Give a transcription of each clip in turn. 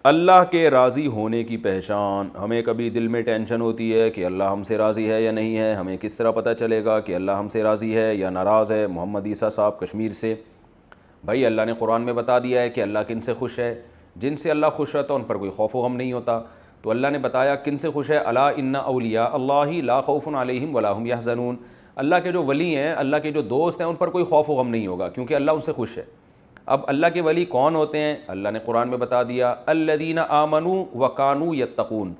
اللہ کے راضی ہونے کی پہچان. ہمیں کبھی دل میں ٹینشن ہوتی ہے کہ اللہ ہم سے راضی ہے یا نہیں ہے. ہمیں کس طرح پتہ چلے گا کہ اللہ ہم سے راضی ہے یا ناراض ہے؟ محمد عیسیٰ صاحب کشمیر سے. بھائی اللہ نے قرآن میں بتا دیا ہے کہ اللہ کن سے خوش ہے. جن سے اللہ خوش رہتا ہے ان پر کوئی خوف و غم نہیں ہوتا. تو اللہ نے بتایا کن سے خوش ہے. الا ان اولیاء اللہ لا خوف علیہم ولا هم یحزنون. اللہ کے جو ولی ہیں, اللہ کے جو دوست ہیں, ان پر کوئی خوف و غم نہیں ہوگا کیونکہ اللہ ان سے خوش ہے. اب اللہ کے ولی کون ہوتے ہیں؟ اللہ نے قرآن میں بتا دیا, الذین آمنوا وکانوا یتقون,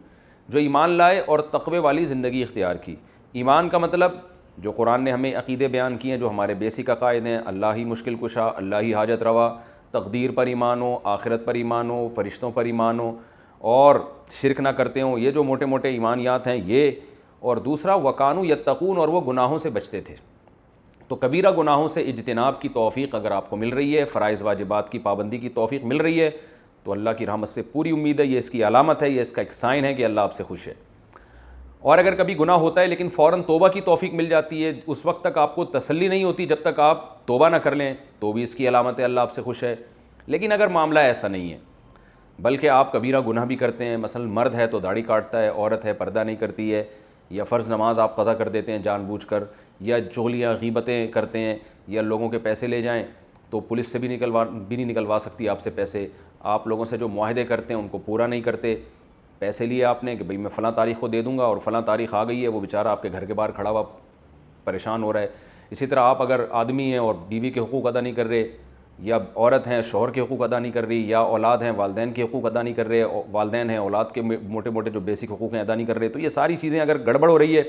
جو ایمان لائے اور تقوی والی زندگی اختیار کی. ایمان کا مطلب جو قرآن نے ہمیں عقیدے بیان کیے ہیں, جو ہمارے بیسک عقائد ہیں, اللہ ہی مشکل کشا, اللہ ہی حاجت روا, تقدیر پر ایمان ہو, آخرت پر ایمان ہو, فرشتوں پر ایمان ہو, اور شرک نہ کرتے ہوں. یہ جو موٹے موٹے ایمانیات ہیں یہ. اور دوسرا وکانوا یتقون, اور وہ گناہوں سے بچتے تھے. تو کبیرہ گناہوں سے اجتناب کی توفیق اگر آپ کو مل رہی ہے, فرائض واجبات کی پابندی کی توفیق مل رہی ہے, تو اللہ کی رحمت سے پوری امید ہے. یہ اس کی علامت ہے, یہ اس کا ایک سائن ہے کہ اللہ آپ سے خوش ہے. اور اگر کبھی گناہ ہوتا ہے لیکن فوراً توبہ کی توفیق مل جاتی ہے, اس وقت تک آپ کو تسلی نہیں ہوتی جب تک آپ توبہ نہ کر لیں, تو بھی اس کی علامت ہے اللہ آپ سے خوش ہے. لیکن اگر معاملہ ایسا نہیں ہے, بلکہ آپ کبیرہ گناہ بھی کرتے ہیں, مثلا مرد ہے تو داڑھی کاٹتا ہے, عورت ہے پردہ نہیں کرتی ہے, یا فرض نماز آپ قضا کر دیتے ہیں جان بوجھ کر, یا چغلیاں غیبتیں کرتے ہیں, یا لوگوں کے پیسے لے جائیں تو پولیس سے بھی نہیں نکلوا سکتی آپ سے پیسے. آپ لوگوں سے جو معاہدے کرتے ہیں ان کو پورا نہیں کرتے. پیسے لیے آپ نے کہ بھئی میں فلاں تاریخ کو دے دوں گا, اور فلاں تاریخ آ گئی ہے, وہ بیچارہ آپ کے گھر کے باہر کھڑا ہوا پریشان ہو رہا ہے. اسی طرح آپ اگر آدمی ہیں اور بیوی کے حقوق ادا نہیں کر رہے, یا عورت ہیں شوہر کے حقوق ادا نہیں کر رہی, یا اولاد ہیں والدین کے حقوق ادا نہیں کر رہے, والدین ہیں اولاد کے موٹے موٹے جو بیسک حقوق ہیں ادا نہیں کر رہے, تو یہ ساری چیزیں اگر گڑبڑ ہو رہی ہے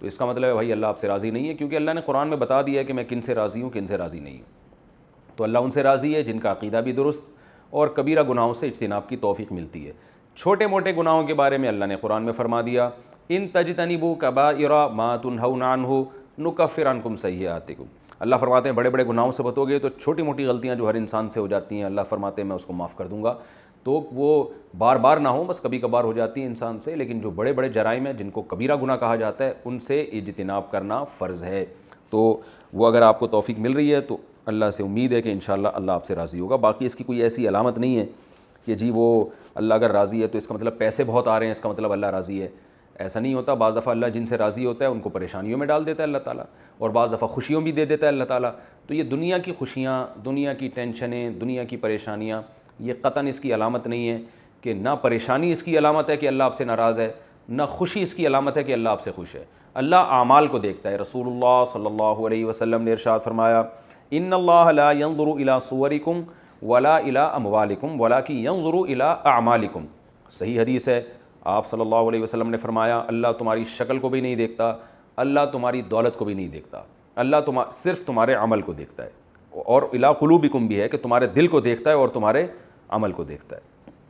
تو اس کا مطلب ہے بھائی اللہ آپ سے راضی نہیں ہے, کیونکہ اللہ نے قرآن میں بتا دیا ہے کہ میں کن سے راضی ہوں کن سے راضی نہیں ہوں. تو اللہ ان سے راضی ہے جن کا عقیدہ بھی درست اور کبیرہ گناہوں سے اجتناب کی توفیق ملتی ہے. چھوٹے موٹے گناہوں کے بارے میں اللہ نے قرآن میں فرما دیا, ان تجتنبوا کبائر ما تنہون عنہ نکفر عنکم سیئاتکم. اللہ فرماتے ہیں بڑے بڑے گناہوں سے بچو گے تو چھوٹی موٹی غلطیاں جو ہر انسان سے ہو جاتی ہیں, اللہ فرماتے ہیں میں اس کو معاف کر دوں گا. تو وہ بار بار نہ ہوں, بس کبھی کبھار ہو جاتی ہیں انسان سے, لیکن جو بڑے بڑے جرائم ہیں جن کو کبیرہ گناہ کہا جاتا ہے ان سے اجتناب کرنا فرض ہے. تو وہ اگر آپ کو توفیق مل رہی ہے تو اللہ سے امید ہے کہ انشاءاللہ اللہ آپ سے راضی ہوگا. باقی اس کی کوئی ایسی علامت نہیں ہے کہ جی وہ اللہ اگر راضی ہے تو اس کا مطلب پیسے بہت آ رہے ہیں اس کا مطلب اللہ راضی ہے. ایسا نہیں ہوتا. بعض دفعہ اللہ جن سے راضی ہوتا ہے ان کو پریشانیوں میں ڈال دیتا ہے اللہ تعالیٰ, اور بعض دفعہ خوشیوں بھی دے دیتا ہے اللہ تعالیٰ. تو یہ دنیا کی خوشیاں, دنیا کی ٹینشنیں, دنیا کی پریشانیاں, یہ قطعاً اس کی علامت نہیں ہے کہ نہ پریشانی اس کی علامت ہے کہ اللہ آپ سے ناراض ہے, نہ خوشی اس کی علامت ہے کہ اللہ آپ سے خوش ہے. اللہ اعمال کو دیکھتا ہے. رسول اللہ صلی اللہ علیہ وسلم نے ارشاد فرمایا, ان اللہ لا ينظر الى صورکم ولا الى اموالکم ولکن ينظر الى اعمالکم. صحیح حدیث ہے. آپ صلی اللہ علیہ وسلم نے فرمایا اللہ تمہاری شکل کو بھی نہیں دیکھتا, اللہ تمہاری دولت کو بھی نہیں دیکھتا, اللہ صرف تمہارے عمل کو دیکھتا ہے. اور الی قلوبکم بھی ہے کہ تمہارے دل کو دیکھتا ہے اور تمہارے عمل کو دیکھتا ہے.